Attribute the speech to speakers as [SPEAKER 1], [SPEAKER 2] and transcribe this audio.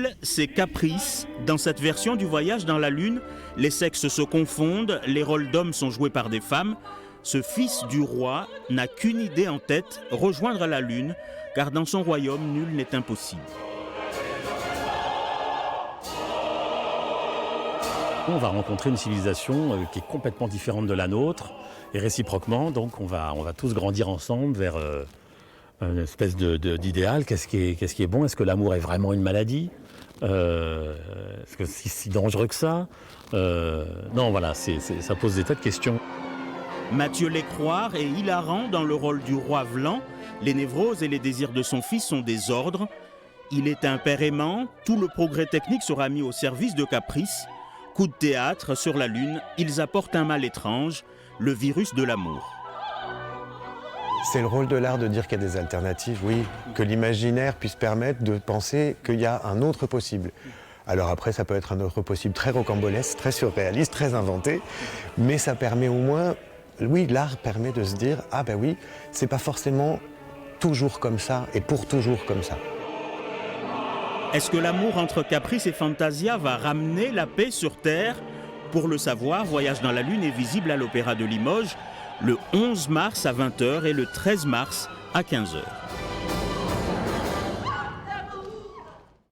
[SPEAKER 1] Émile, c'est Caprice. Dans cette version du voyage dans la Lune, les sexes se confondent, les rôles d'hommes sont joués par des femmes. Ce fils du roi n'a qu'une idée en tête, rejoindre la Lune, car dans son royaume, nul n'est impossible.
[SPEAKER 2] On va rencontrer une civilisation qui est complètement différente de la nôtre, et réciproquement, donc on va tous grandir ensemble vers une espèce d'idéal. Qu'est-ce qui est bon? Est-ce que l'amour est vraiment une maladie? Est-ce que c'est si dangereux que ça? Non, voilà, ça pose des tas de questions.
[SPEAKER 1] Mathieu Lécroire est hilarant dans le rôle du roi Vlan. Les névroses et les désirs de son fils sont des ordres. Il est un père aimant. Tout le progrès technique sera mis au service de Caprice. Coup de théâtre, sur la Lune, ils apportent un mal étrange, le virus de l'amour.
[SPEAKER 3] C'est le rôle de l'art de dire qu'il y a des alternatives, oui, que l'imaginaire puisse permettre de penser qu'il y a un autre possible. Alors après, ça peut être un autre possible très rocambolesque, très surréaliste, très inventé, mais ça permet au moins, oui, l'art permet de se dire, ah ben oui, c'est pas forcément toujours comme ça et pour toujours comme ça.
[SPEAKER 1] Est-ce que l'amour entre Caprice et Fantasia va ramener la paix sur Terre? Pour le savoir, Voyage dans la Lune est visible à l'Opéra de Limoges le 11 mars à 20h et le 13 mars à 15h.